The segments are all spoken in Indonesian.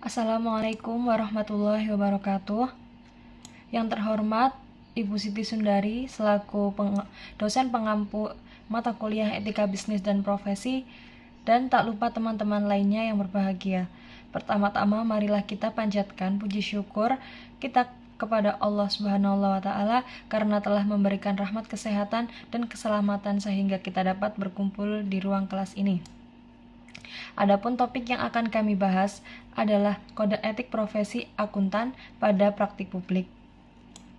Assalamualaikum warahmatullahi wabarakatuh. Yang terhormat Ibu Siti Sundari selaku dosen pengampu mata kuliah Etika Bisnis dan Profesi, dan tak lupa teman-teman lainnya yang berbahagia. Pertama-tama marilah kita panjatkan puji syukur kita kepada Allah Subhanahu wa taala karena telah memberikan rahmat kesehatan dan keselamatan sehingga kita dapat berkumpul di ruang kelas ini. Adapun topik yang akan kami bahas adalah kode etik profesi akuntan pada praktik publik.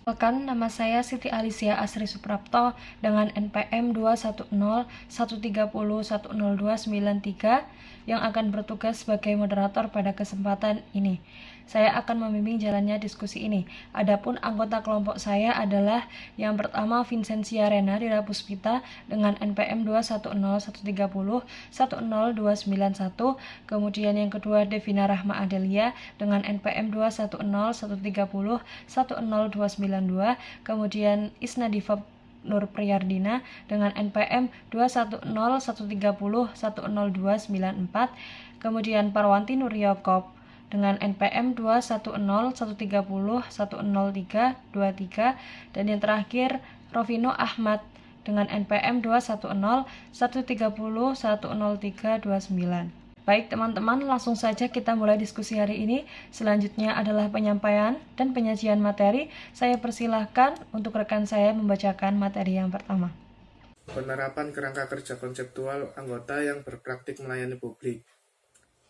Perkenalkan, nama saya Siti Alicia Asri Suprapto dengan NPM 21013010293 yang akan bertugas sebagai moderator pada kesempatan ini. Saya akan membimbing jalannya diskusi ini. Adapun anggota kelompok saya adalah yang pertama Vincentia Rena Dira Puspita dengan NPM 21013010291, kemudian yang kedua Devina Rahma Adelia dengan NPM 21013010292, kemudian Isna Diva Nur Priyardina dengan NPM 21013010294, kemudian Parwanti Nur Yakob dengan NPM 21013010323, dan yang terakhir Rovino Ahmad dengan NPM 21013010329. Baik teman-teman, langsung saja kita mulai diskusi hari ini. Selanjutnya adalah penyampaian dan penyajian materi. Saya persilahkan untuk rekan saya membacakan materi yang pertama. Penerapan kerangka kerja konseptual anggota yang berpraktik melayani publik.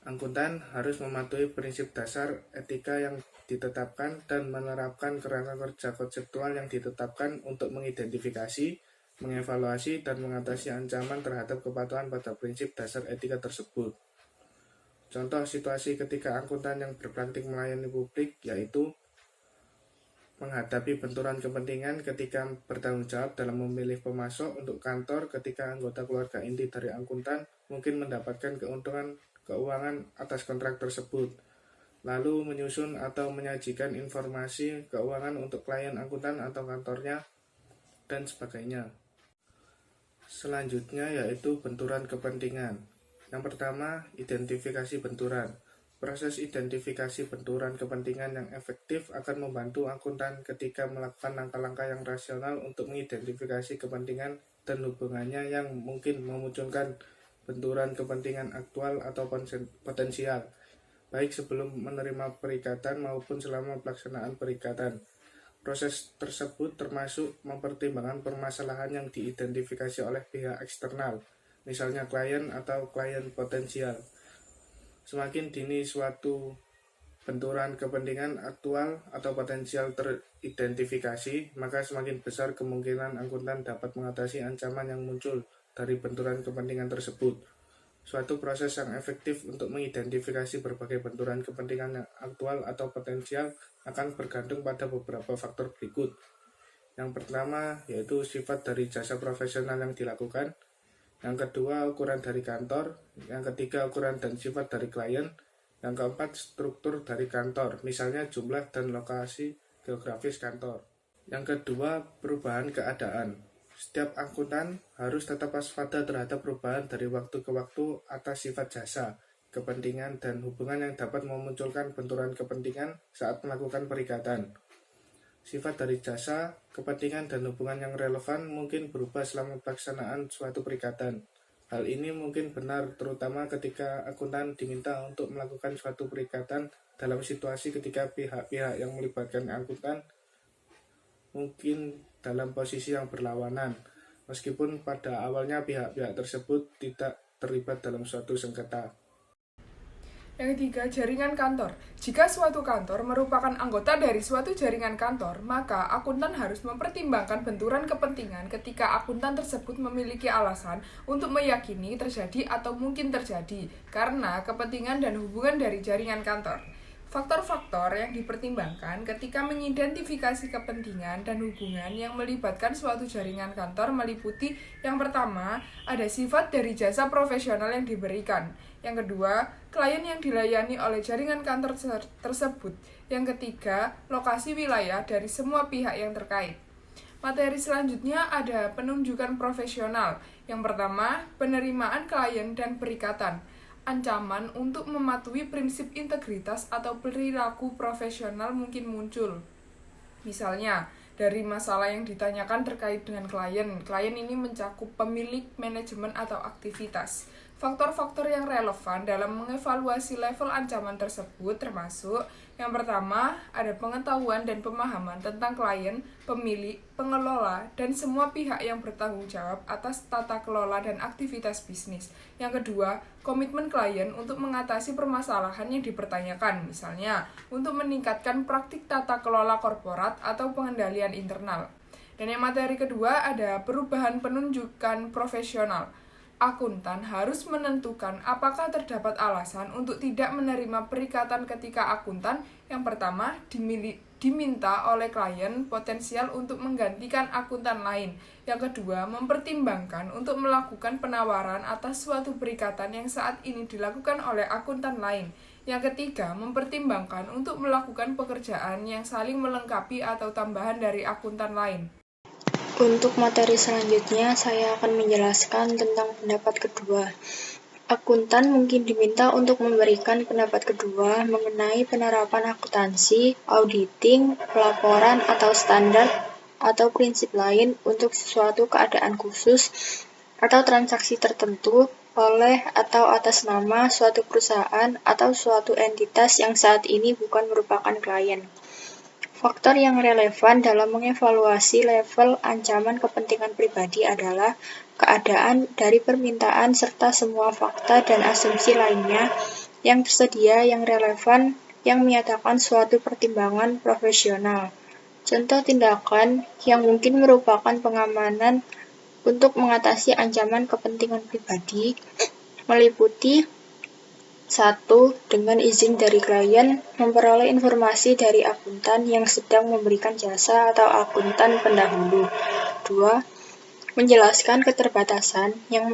Akuntan harus mematuhi prinsip dasar etika yang ditetapkan dan menerapkan kerangka kerja konseptual yang ditetapkan untuk mengidentifikasi, mengevaluasi, dan mengatasi ancaman terhadap kepatuhan pada prinsip dasar etika tersebut. Contoh situasi ketika akuntan yang berpraktik melayani publik yaitu menghadapi benturan kepentingan ketika bertanggung jawab dalam memilih pemasok untuk kantor ketika anggota keluarga inti dari akuntan mungkin mendapatkan keuntungan keuangan atas kontrak tersebut, lalu menyusun atau menyajikan informasi keuangan untuk klien akuntan atau kantornya, dan sebagainya. Selanjutnya yaitu benturan kepentingan. Yang pertama, identifikasi benturan. Proses identifikasi benturan kepentingan yang efektif akan membantu akuntan ketika melakukan langkah-langkah yang rasional untuk mengidentifikasi kepentingan dan hubungannya yang mungkin memunculkan benturan kepentingan aktual atau potensial, baik sebelum menerima perikatan maupun selama pelaksanaan perikatan. Proses tersebut termasuk mempertimbangkan permasalahan yang diidentifikasi oleh pihak eksternal, misalnya klien atau klien potensial. Semakin dini suatu benturan kepentingan aktual atau potensial teridentifikasi, maka semakin besar kemungkinan akuntan dapat mengatasi ancaman yang muncul dari benturan kepentingan tersebut. Suatu proses yang efektif untuk mengidentifikasi berbagai benturan kepentingan yang aktual atau potensial akan bergantung pada beberapa faktor berikut. Yang pertama yaitu sifat dari jasa profesional yang dilakukan, yang kedua ukuran dari kantor, yang ketiga ukuran dan sifat dari klien, yang keempat struktur dari kantor, misalnya jumlah dan lokasi geografis kantor. Yang kedua perubahan keadaan. Setiap akuntan harus tetap waspada terhadap perubahan dari waktu ke waktu atas sifat jasa, kepentingan, dan hubungan yang dapat memunculkan benturan kepentingan saat melakukan perikatan. Sifat dari jasa, kepentingan, dan hubungan yang relevan mungkin berubah selama pelaksanaan suatu perikatan. Hal ini mungkin benar terutama ketika akuntan diminta untuk melakukan suatu perikatan dalam situasi ketika pihak-pihak yang melibatkan akuntan mungkin dalam posisi yang berlawanan, meskipun pada awalnya pihak-pihak tersebut tidak terlibat dalam suatu sengketa. Yang ketiga, jaringan kantor. Jika suatu kantor merupakan anggota dari suatu jaringan kantor, maka akuntan harus mempertimbangkan benturan kepentingan ketika akuntan tersebut memiliki alasan untuk meyakini terjadi atau mungkin terjadi karena kepentingan dan hubungan dari jaringan kantor. Faktor-faktor yang dipertimbangkan ketika mengidentifikasi kepentingan dan hubungan yang melibatkan suatu jaringan kantor meliputi yang pertama, ada sifat dari jasa profesional yang diberikan. Yang kedua, klien yang dilayani oleh jaringan kantor tersebut. Yang ketiga, lokasi wilayah dari semua pihak yang terkait. Materi selanjutnya ada penunjukan profesional. Yang pertama, penerimaan klien dan perikatan. ancaman untuk mematuhi prinsip integritas atau perilaku profesional mungkin muncul. Misalnya, dari masalah yang ditanyakan terkait dengan klien ini mencakup pemilik, manajemen, atau aktivitas. Faktor-faktor yang relevan dalam mengevaluasi level ancaman tersebut termasuk yang pertama, ada pengetahuan dan pemahaman tentang klien, pemilik, pengelola, dan semua pihak yang bertanggung jawab atas tata kelola dan aktivitas bisnis. Yang kedua, komitmen klien untuk mengatasi permasalahan yang dipertanyakan, misalnya untuk meningkatkan praktik tata kelola korporat atau pengendalian internal. Dan yang materi kedua ada perubahan penunjukan profesional. Akuntan harus menentukan apakah terdapat alasan untuk tidak menerima perikatan ketika akuntan yang pertama diminta oleh klien potensial untuk menggantikan akuntan lain. Yang kedua, mempertimbangkan untuk melakukan penawaran atas suatu perikatan yang saat ini dilakukan oleh akuntan lain. Yang ketiga, mempertimbangkan untuk melakukan pekerjaan yang saling melengkapi atau tambahan dari akuntan lain. Untuk materi selanjutnya, saya akan menjelaskan tentang pendapat kedua. Akuntan mungkin diminta untuk memberikan pendapat kedua mengenai penerapan akuntansi, auditing, pelaporan atau standar atau prinsip lain untuk sesuatu keadaan khusus atau transaksi tertentu oleh atau atas nama suatu perusahaan atau suatu entitas yang saat ini bukan merupakan klien. Faktor yang relevan dalam mengevaluasi level ancaman kepentingan pribadi adalah keadaan dari permintaan serta semua fakta dan asumsi lainnya yang tersedia yang relevan yang menyatakan suatu pertimbangan profesional. Contoh tindakan yang mungkin merupakan pengamanan untuk mengatasi ancaman kepentingan pribadi meliputi 1. Dengan izin dari klien, memperoleh informasi dari akuntan yang sedang memberikan jasa atau akuntan pendahulu. 2. Menjelaskan keterbatasan yang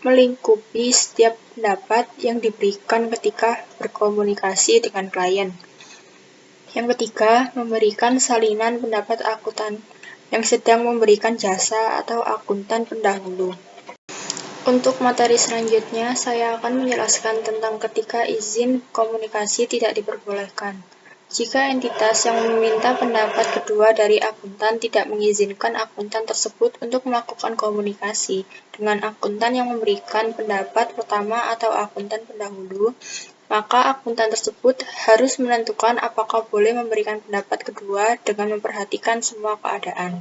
melingkupi setiap pendapat yang diberikan ketika berkomunikasi dengan klien. Yang ketiga, memberikan salinan pendapat akuntan yang sedang memberikan jasa atau akuntan pendahulu. Untuk materi selanjutnya, saya akan menjelaskan tentang ketika izin komunikasi tidak diperbolehkan. Jika entitas yang meminta pendapat kedua dari akuntan tidak mengizinkan akuntan tersebut untuk melakukan komunikasi dengan akuntan yang memberikan pendapat pertama atau akuntan pendahulu, maka akuntan tersebut harus menentukan apakah boleh memberikan pendapat kedua dengan memperhatikan semua keadaan.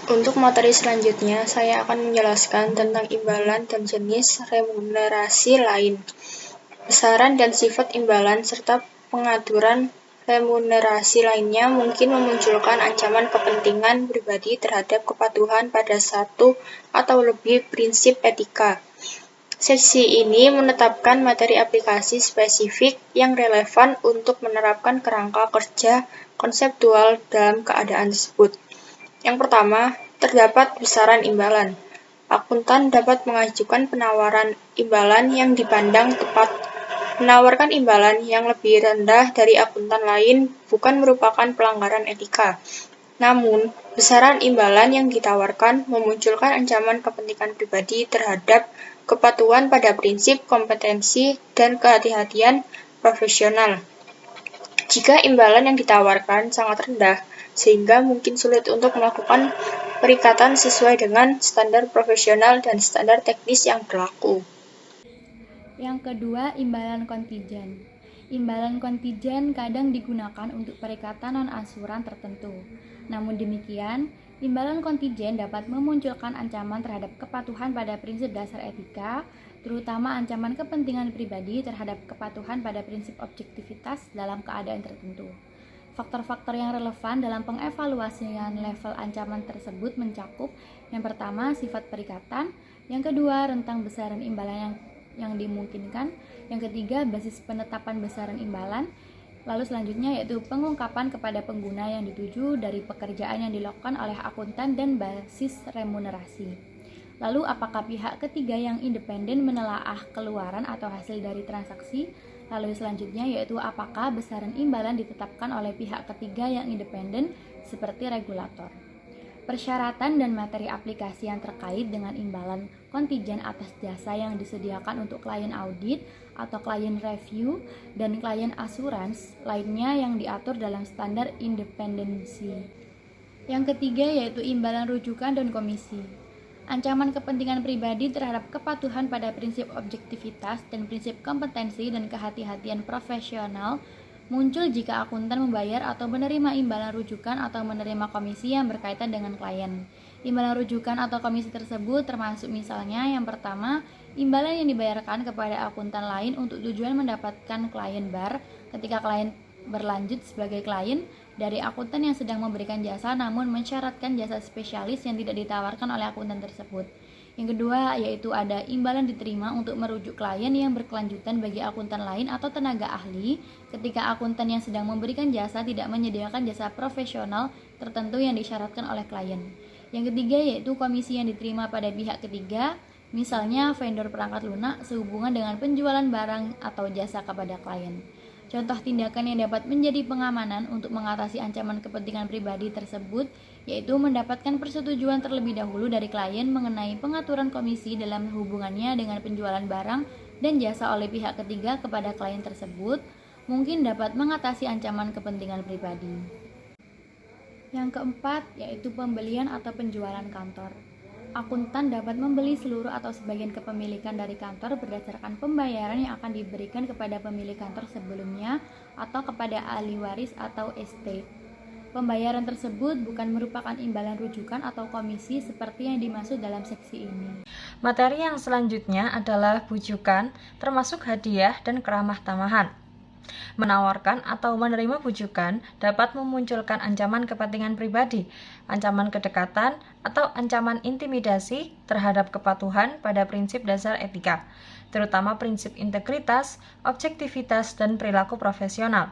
Untuk materi selanjutnya, saya akan menjelaskan tentang imbalan dan jenis remunerasi lain, besaran dan sifat imbalan, serta pengaturan remunerasi lainnya mungkin memunculkan ancaman kepentingan pribadi terhadap kepatuhan pada satu atau lebih prinsip etika. Sesi ini menetapkan materi aplikasi spesifik yang relevan untuk menerapkan kerangka kerja konseptual dalam keadaan tersebut. Yang pertama, terdapat besaran imbalan. Akuntan dapat mengajukan penawaran imbalan yang dipandang tepat. Menawarkan imbalan yang lebih rendah dari akuntan lain bukan merupakan pelanggaran etika. Namun, besaran imbalan yang ditawarkan memunculkan ancaman kepentingan pribadi terhadap kepatuhan pada prinsip kompetensi dan kehati-hatian profesional. Jika imbalan yang ditawarkan sangat rendah, sehingga mungkin sulit untuk melakukan perikatan sesuai dengan standar profesional dan standar teknis yang berlaku. Yang kedua, imbalan kontijen. Imbalan kontijen kadang digunakan untuk perikatan non-ansuran tertentu. Namun demikian, imbalan kontijen dapat memunculkan ancaman terhadap kepatuhan pada prinsip dasar etika, terutama ancaman kepentingan pribadi terhadap kepatuhan pada prinsip objektivitas dalam keadaan tertentu. Faktor-faktor yang relevan dalam pengevaluasian level ancaman tersebut mencakup yang pertama, sifat perikatan, yang kedua, rentang besaran imbalan yang dimungkinkan, yang ketiga, basis penetapan besaran imbalan, lalu selanjutnya yaitu pengungkapan kepada pengguna yang dituju dari pekerjaan yang dilakukan oleh akuntan dan basis remunerasi. Lalu apakah pihak ketiga yang independen menelaah keluaran atau hasil dari transaksi? Lalu selanjutnya yaitu apakah besaran imbalan ditetapkan oleh pihak ketiga yang independen seperti regulator. Persyaratan dan materi aplikasi yang terkait dengan imbalan kontijen atas jasa yang disediakan untuk klien audit atau klien review dan klien asuransi lainnya yang diatur dalam standar independensi. Yang ketiga yaitu imbalan rujukan dan komisi. Ancaman kepentingan pribadi terhadap kepatuhan pada prinsip objektivitas dan prinsip kompetensi dan kehati-hatian profesional muncul jika akuntan membayar atau menerima imbalan rujukan atau menerima komisi yang berkaitan dengan klien. Imbalan rujukan atau komisi tersebut termasuk misalnya yang pertama, imbalan yang dibayarkan kepada akuntan lain untuk tujuan mendapatkan klien bar ketika klien berlanjut sebagai klien dari akuntan yang sedang memberikan jasa namun mensyaratkan jasa spesialis yang tidak ditawarkan oleh akuntan tersebut. Yang kedua yaitu ada imbalan diterima untuk merujuk klien yang berkelanjutan bagi akuntan lain atau tenaga ahli ketika akuntan yang sedang memberikan jasa tidak menyediakan jasa profesional tertentu yang disyaratkan oleh klien. Yang ketiga yaitu komisi yang diterima pada pihak ketiga, misalnya vendor perangkat lunak sehubungan dengan penjualan barang atau jasa kepada klien. Contoh tindakan yang dapat menjadi pengamanan untuk mengatasi ancaman kepentingan pribadi tersebut yaitu mendapatkan persetujuan terlebih dahulu dari klien mengenai pengaturan komisi dalam hubungannya dengan penjualan barang dan jasa oleh pihak ketiga kepada klien tersebut mungkin dapat mengatasi ancaman kepentingan pribadi. Yang keempat yaitu pembelian atau penjualan kantor. Akuntan dapat membeli seluruh atau sebagian kepemilikan dari kantor berdasarkan pembayaran yang akan diberikan kepada pemilik kantor sebelumnya atau kepada ahli waris atau estate. Pembayaran tersebut bukan merupakan imbalan rujukan atau komisi seperti yang dimaksud dalam seksi ini. Materi yang selanjutnya adalah bujukan, termasuk hadiah dan keramah tamahan. Menawarkan atau menerima bujukan dapat memunculkan ancaman kepentingan pribadi, ancaman kedekatan, atau ancaman intimidasi terhadap kepatuhan pada prinsip dasar etika, terutama prinsip integritas, objektivitas, dan perilaku profesional.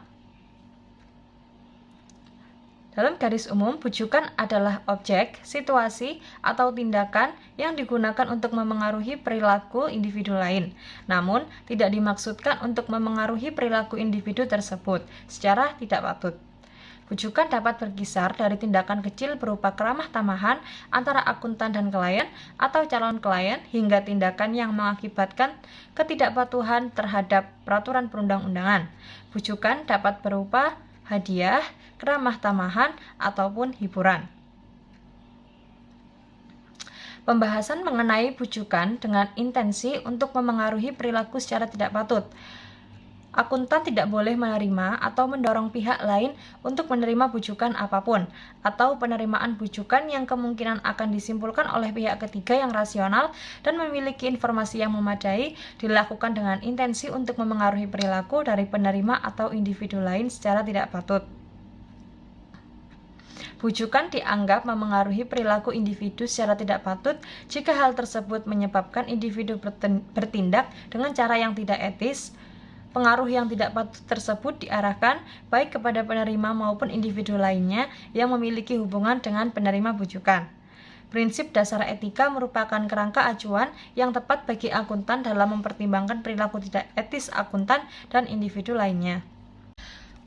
Dalam garis umum, bujukan adalah objek, situasi, atau tindakan yang digunakan untuk memengaruhi perilaku individu lain, namun tidak dimaksudkan untuk memengaruhi perilaku individu tersebut secara tidak patut. Bujukan dapat berkisar dari tindakan kecil berupa keramah tamahan antara akuntan dan klien atau calon klien hingga tindakan yang mengakibatkan ketidakpatuhan terhadap peraturan perundang-undangan. Bujukan dapat berupa hadiah, keramah tamahan, ataupun hiburan. Pembahasan mengenai bujukan dengan intensi untuk memengaruhi perilaku secara tidak patut. Akuntan tidak boleh menerima atau mendorong pihak lain untuk menerima bujukan apapun, atau penerimaan bujukan yang kemungkinan akan disimpulkan oleh pihak ketiga yang rasional dan memiliki informasi yang memadai dilakukan dengan intensi untuk memengaruhi perilaku dari penerima atau individu lain secara tidak patut. Bujukan dianggap memengaruhi perilaku individu secara tidak patut jika hal tersebut menyebabkan individu bertindak dengan cara yang tidak etis. Pengaruh yang tidak patut tersebut diarahkan baik kepada penerima maupun individu lainnya yang memiliki hubungan dengan penerima bujukan. Prinsip dasar etika merupakan kerangka acuan yang tepat bagi akuntan dalam mempertimbangkan perilaku tidak etis akuntan dan individu lainnya.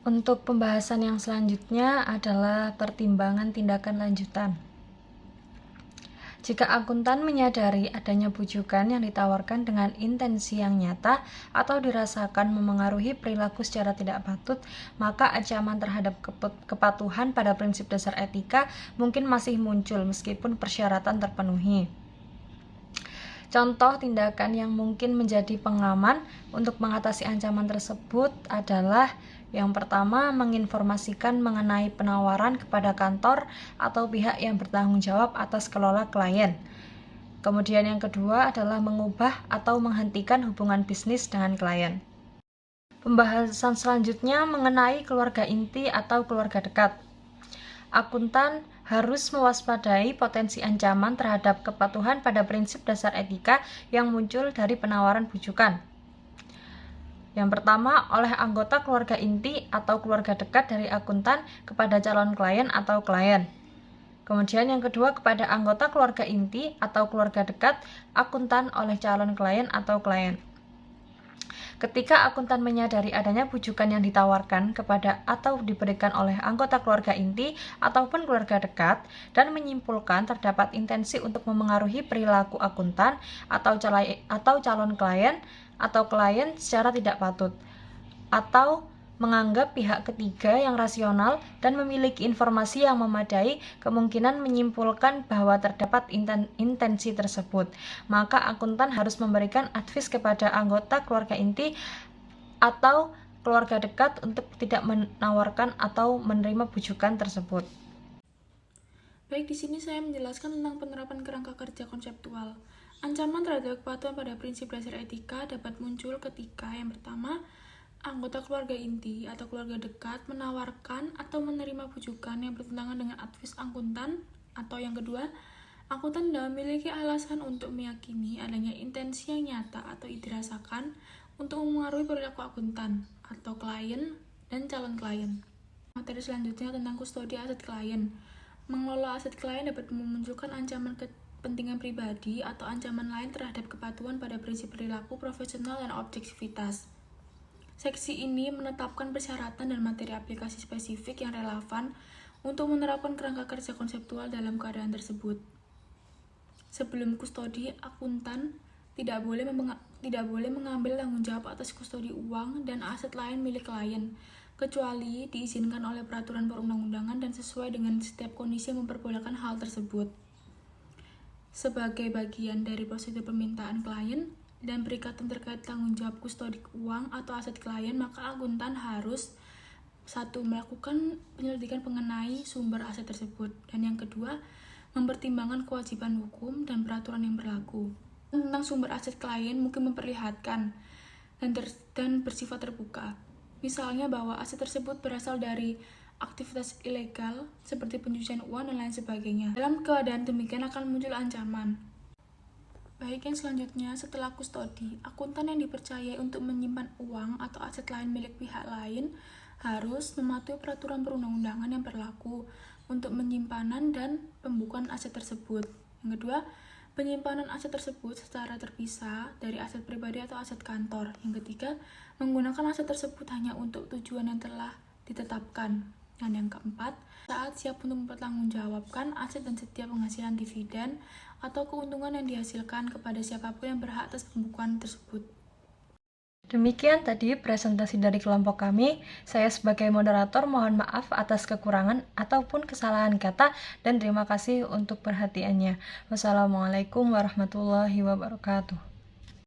Untuk pembahasan yang selanjutnya adalah pertimbangan tindakan lanjutan. Jika akuntan menyadari adanya bujukan yang ditawarkan dengan intensi yang nyata atau dirasakan memengaruhi perilaku secara tidak patut, maka ancaman terhadap kepatuhan pada prinsip dasar etika mungkin masih muncul meskipun persyaratan terpenuhi. Contoh tindakan yang mungkin menjadi pengaman untuk mengatasi ancaman tersebut adalah yang pertama, menginformasikan mengenai penawaran kepada kantor atau pihak yang bertanggung jawab atas kelola klien. Kemudian yang kedua adalah mengubah atau menghentikan hubungan bisnis dengan klien. Pembahasan selanjutnya mengenai keluarga inti atau keluarga dekat. Akuntan harus mewaspadai potensi ancaman terhadap kepatuhan pada prinsip dasar etika yang muncul dari penawaran bujukan. Yang pertama, oleh anggota keluarga inti atau keluarga dekat dari akuntan kepada calon klien atau klien. Kemudian yang kedua, kepada anggota keluarga inti atau keluarga dekat akuntan oleh calon klien atau klien. Ketika akuntan menyadari adanya bujukan yang ditawarkan kepada atau diberikan oleh anggota keluarga inti ataupun keluarga dekat dan menyimpulkan terdapat intensi untuk memengaruhi perilaku akuntan atau calon klien atau klien secara tidak patut, atau menganggap pihak ketiga yang rasional dan memiliki informasi yang memadai kemungkinan menyimpulkan bahwa terdapat intensi tersebut, maka akuntan harus memberikan advis kepada anggota keluarga inti atau keluarga dekat untuk tidak menawarkan atau menerima bujukan tersebut. Baik, di sini saya menjelaskan tentang penerapan kerangka kerja konseptual. Ancaman terhadap kepatuhan pada prinsip dasar etika dapat muncul ketika yang pertama, anggota keluarga inti atau keluarga dekat menawarkan atau menerima bujukan yang bertentangan dengan advis akuntan, atau yang kedua, akuntan tidak memiliki alasan untuk meyakini adanya intensi yang nyata atau dirasakan untuk memengaruhi perilaku akuntan atau klien dan calon klien. Materi selanjutnya tentang kustodi aset klien. Mengelola aset klien dapat memunculkan ancaman kepentingan pribadi atau ancaman lain terhadap kepatuhan pada prinsip perilaku profesional dan objektivitas. Seksi ini menetapkan persyaratan dan materi aplikasi spesifik yang relevan untuk menerapkan kerangka kerja konseptual dalam keadaan tersebut. Sebelum kustodi, akuntan tidak boleh mengambil tanggung jawab atas kustodi uang dan aset lain milik klien, kecuali diizinkan oleh peraturan perundang-undangan dan sesuai dengan setiap kondisi yang memperbolehkan hal tersebut. Sebagai bagian dari prosedur permintaan klien dan berikatan terkait tanggung jawab kustodi uang atau aset klien, maka akuntan harus 1. Melakukan penyelidikan mengenai sumber aset tersebut, dan yang kedua, mempertimbangkan kewajiban hukum dan peraturan yang berlaku. Tentang sumber aset klien mungkin memperlihatkan dan bersifat terbuka. Misalnya bahwa aset tersebut berasal dari aktivitas ilegal seperti pencucian uang dan lain sebagainya. Dalam keadaan demikian akan muncul ancaman. Baik, yang selanjutnya, setelah kustodi, akuntan yang dipercayai untuk menyimpan uang atau aset lain milik pihak lain harus mematuhi peraturan perundang-undangan yang berlaku untuk penyimpanan dan pembukuan aset tersebut. Yang kedua, penyimpanan aset tersebut secara terpisah dari aset pribadi atau aset kantor. Yang ketiga, menggunakan aset tersebut hanya untuk tujuan yang telah ditetapkan. Dan yang keempat, saat siap untuk mempertanggungjawabkan aset dan setiap penghasilan dividen atau keuntungan yang dihasilkan kepada siapapun yang berhak atas pembukuan tersebut. Demikian tadi presentasi dari kelompok kami. Saya sebagai moderator mohon maaf atas kekurangan ataupun kesalahan kata dan terima kasih untuk perhatiannya. Wassalamualaikum warahmatullahi wabarakatuh.